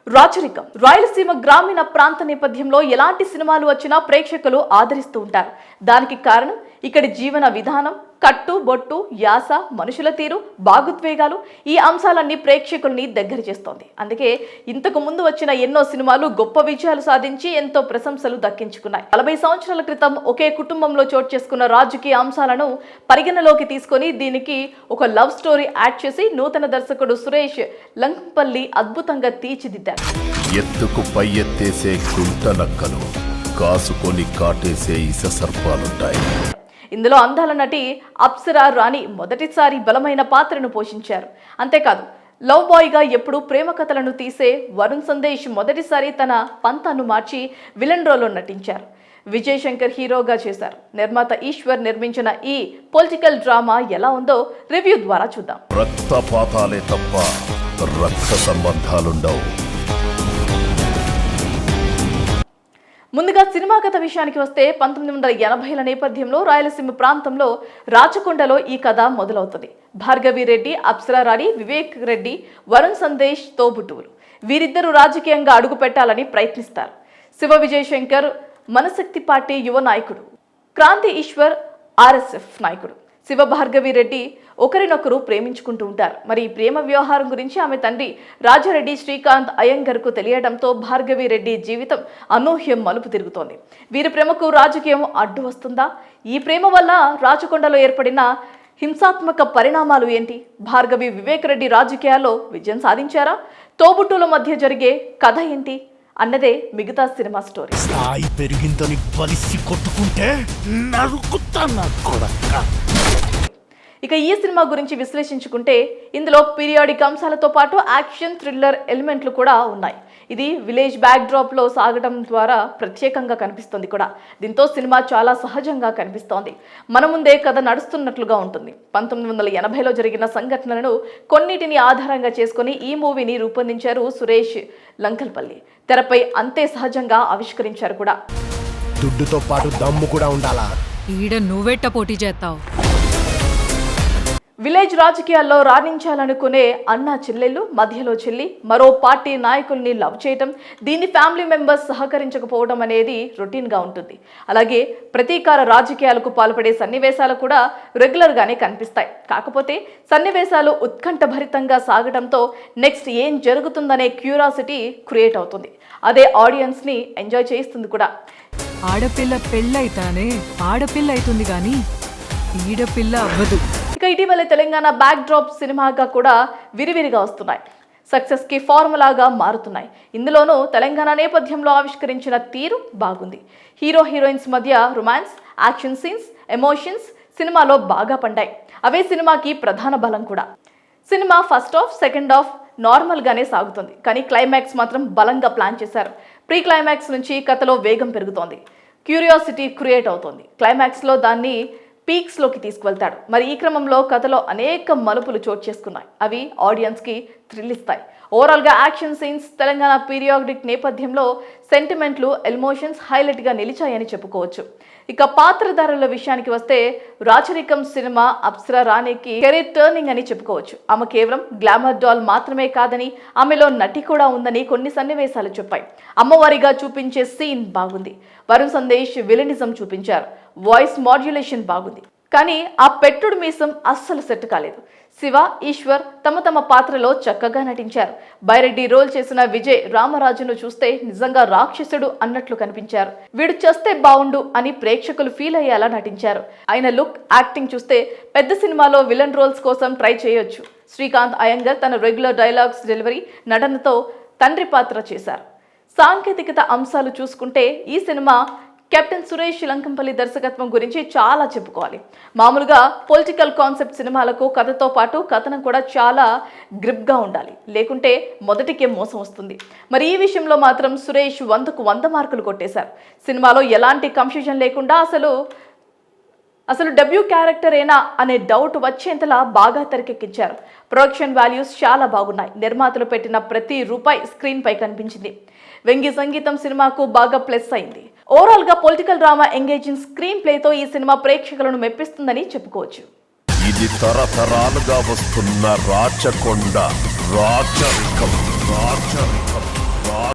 రాచరికం రాయలసీమ గ్రామీణ ప్రాంత నేపథ్యంలో ఎలాంటి సినిమాలు వచ్చినా ప్రేక్షకులు ఆదరిస్తూ ఉంటారు. దానికి కారణం ఇక్కడి జీవన విధానం, కట్టు బొట్టు, యాస, మనుషుల తీరు, భావోద్వేగాలు ఈ అంశాలన్నీ ప్రేక్షకుల్ని దగ్గర చేస్తోంది. అందుకే ఇంతకు ముందు వచ్చిన ఎన్నో సినిమాలు గొప్ప విజయాలు సాధించి ఎంతో ప్రశంసలు దక్కించుకున్నాయి. 40 సంవత్సరాల క్రితం ఒకే కుటుంబంలో చోటు చేసుకున్న రాజకీయ అంశాలను పరిగణలోకి తీసుకొని దీనికి ఒక లవ్ స్టోరీ యాడ్ చేసి నూతన దర్శకుడు సురేష్ లంకంపల్లి అద్భుతంగా తీర్చిదిద్దారు. ఎత్తుకు పై ఎత్తేసే గుంటనక్కలు, కాసుకొని కాటేసే ఇస సర్పాలుంటాయి. ఇందులో అందాల నటి అప్సరా రాణి మొదటిసారి బలమైన పాత్రను పోషించారు. అంతేకాదు లవ్ బాయ్గా ఎప్పుడు ప్రేమ కథలను తీసే వరుణ్ సందేశ్ మొదటిసారి తన పంతాను మార్చి విలన్ రోల్లో నటించారు. విజయ్ శంకర్ హీరోగా చేశారు. నిర్మాత ఈశ్వర్ నిర్మించిన ఈ పొలిటికల్ డ్రామా ఎలా ఉందో రివ్యూ ద్వారా చూద్దాం. రక్తపాతాలే తప్ప రక్త సంబంధాలుండవు. ముందుగా సినిమా కథ విషయానికి వస్తే 1980ల నేపథ్యంలో రాయలసీమ ప్రాంతంలో రాచకొండలో ఈ కథ మొదలవుతుంది. భార్గవి రెడ్డి, అప్సరా రాణి, వివేక్ రెడ్డి, వరుణ్ సందేశ్ తోబుట్టువులు. వీరిద్దరూ రాజకీయంగా అడుగు పెట్టాలని ప్రయత్నిస్తారు. శివ విజయ్ శంకర్ మనశక్తి పార్టీ యువ నాయకుడు, క్రాంతి ఈశ్వర్ RSF నాయకుడు. శివ భార్గవి రెడ్డి ఒకరినొకరు ప్రేమించుకుంటూ ఉంటారు. మరి ఈ ప్రేమ వ్యవహారం గురించి ఆమె తండ్రి రాజారెడ్డి శ్రీకాంత్ అయ్యంగర్కు తెలియడంతో భార్గవి రెడ్డి జీవితం అనూహ్యం మలుపు తిరుగుతోంది. వీరి ప్రేమకు రాజకీయం అడ్డు వస్తుందా? ఈ ప్రేమ వల్ల రాచకొండలో ఏర్పడిన హింసాత్మక పరిణామాలు ఏంటి? భార్గవి వివేక్ రెడ్డి రాజకీయాల్లో విజయం సాధించారా? తోబుట్టుల మధ్య జరిగే కథ ఏంటి అన్నదే మిగతా సినిమా స్టోరీ. స్థాయి పెరిగిందని బలిసి కొట్టుకుంటే నరుకుతాను కొడక. ఇక ఈ సినిమా గురించి విశ్లేషించుకుంటే ఇందులో పీరియాడిక్ అంశాలతో పాటు యాక్షన్, థ్రిల్లర్ ఎలిమెంట్లు కూడా ఉన్నాయి. ఇది విలేజ్ బ్యాక్ డ్రాప్ లో సాగడం ద్వారా ప్రత్యేకంగా కనిపిస్తుంది కూడా. దీంతో సినిమా చాలా సహజంగా కనిపిస్తోంది. మన ముందే కథ నడుస్తున్నట్లుగా ఉంటుంది. 1980లో జరిగిన సంఘటనలను కొన్నిటిని ఆధారంగా చేసుకుని ఈ మూవీని రూపొందించారు సురేష్ లంకల్పల్లి. తెరపై అంతే సహజంగా ఆవిష్కరించారు కూడా. దుడ్డుతో పాటు దమ్ము కూడా ఉండాలా? ఈడ నువ్వెట్ట పోటీ చేస్తావు? విలేజ్ రాజకీయాల్లో రాణించాలనుకునే అన్నా చెల్లెళ్ళు మధ్యలో చెల్లి మరో పార్టీ నాయకుల్ని లవ్ చేయటం, దీన్ని ఫ్యామిలీ మెంబర్స్ సహకరించకపోవడం అనేది రొటీన్గా ఉంటుంది. అలాగే ప్రతీకార రాజకీయాలకు పాల్పడే సన్నివేశాలు కూడా రెగ్యులర్గానే కనిపిస్తాయి. కాకపోతే సన్నివేశాలు ఉత్కంఠభరితంగా సాగడంతో నెక్స్ట్ ఏం జరుగుతుందనే క్యూరియాసిటీ క్రియేట్ అవుతుంది. అదే ఆడియన్స్ని ఎంజాయ్ చేయిస్తుంది కూడా. ఆడపిల్ల పెళ్ళైతానే ఆడపిల్ల అవుతుంది కానీ ఈడపిల్ల అవ్వదు. ఇక ఇటీవల తెలంగాణ బ్యాక్ డ్రాప్ సినిమాగా కూడా విరివిరిగా వస్తున్నాయి. సక్సెస్కి ఫార్ములాగా మారుతున్నాయి. ఇందులోనూ తెలంగాణ నేపథ్యంలో ఆవిష్కరించిన తీరు బాగుంది. హీరో హీరోయిన్స్ మధ్య రొమాన్స్, యాక్షన్ సీన్స్, ఎమోషన్స్ సినిమాలో బాగా పండాయి. అవే సినిమాకి ప్రధాన బలం కూడా. Cinema first half, second half నార్మల్గానే సాగుతుంది. కానీ క్లైమాక్స్ మాత్రం బలంగా ప్లాన్ చేశారు. ప్రీ క్లైమాక్స్ నుంచి కథలో వేగం పెరుగుతోంది. క్యూరియాసిటీ క్రియేట్ అవుతోంది. క్లైమాక్స్లో దాన్ని పీక్స్లోకి తీసుకువెళ్తాడు. మరి ఈ క్రమంలో కథలో అనేక మలుపులు చోటు చేసుకున్నాయి. అవి ఆడియన్స్కి థ్రిల్ ఇస్తాయి. ఓవరాల్గా యాక్షన్ సీన్స్, తెలంగాణ పీరియాడిక్ నేపథ్యంలో సెంటిమెంట్లు, ఎమోషన్స్ హైలైట్గా నిలిచాయని చెప్పుకోవచ్చు. ఇక పాత్రధారుల విషయానికి వస్తే రాచరికం సినిమా అప్సరా రాణికి కెరీర్ టర్నింగ్ అని చెప్పుకోవచ్చు. ఆమె కేవలం గ్లామర్ డాల్ మాత్రమే కాదని, ఆమెలో నటి కూడా ఉందని కొన్ని సన్నివేశాలు చెప్పాయి. అమ్మవారిగా చూపించే సీన్ బాగుంది. వరుణ్ సందేశ్ విలనిజం చూపించారు. వాయిస్ మాడ్యులేషన్ బాగుంది. కానీ ఆ పెట్టుడు మీసం అస్సలు సెట్ కాలేదు. శివ, ఈశ్వర్ తమ పాత్రలో చక్కగా నటించారు. బైరెడ్డి రోల్ చేసిన విజయ్ రామరాజును చూస్తే నిజంగా రాక్షసుడు అన్నట్లు కనిపించారు. వీడు చేస్తే బావుండు అని ప్రేక్షకులు ఫీల్ అయ్యేలా నటించారు. ఆయన లుక్, యాక్టింగ్ చూస్తే పెద్ద సినిమాలో విలన్ రోల్స్ కోసం ట్రై చేయొచ్చు. శ్రీకాంత్ అయ్యంగర్ తన రెగ్యులర్ డైలాగ్స్ డెలివరీ, నటనతో తండ్రి పాత్ర చేశారు. సాంకేతికత అంశాలు చూసుకుంటే ఈ సినిమా కెప్టెన్ సురేష్ లంకంపల్లి దర్శకత్వం గురించి చాలా చెప్పుకోవాలి. మామూలుగా పొలిటికల్ కాన్సెప్ట్ సినిమాలకు కథతో పాటు కథనం కూడా చాలా గ్రిప్గా ఉండాలి. లేకుంటే మొదటికే మోసం వస్తుంది. మరి ఈ విషయంలో మాత్రం సురేష్ 100కు 100 మార్కులు కొట్టేశారు. సినిమాలో ఎలాంటి కన్ఫ్యూజన్ లేకుండా అసలు డబ్ల్యూ క్యారెక్టర్ ఏనా అనే డౌట్ వచ్చేంతలా బాగా తెరకెక్కించారు. ప్రొడక్షన్ వాల్యూస్ చాలా బాగున్నాయి. నిర్మాతలు పెట్టిన ప్రతి రూపాయి స్క్రీన్ పై కనిపించింది. వెంగి సంగీతం సినిమాకు బాగా ప్లస్ అయింది. ఓవరాల్ గా పొలిటికల్ డ్రామా ఎంగేజింగ్ స్క్రీన్ ప్లేతో ఈ సినిమా ప్రేక్షకులను మెప్పిస్తుందని చెప్పుకోవచ్చు. ఇది తరతరాలుగా వస్తున్న రాచకొండ రాచరికం.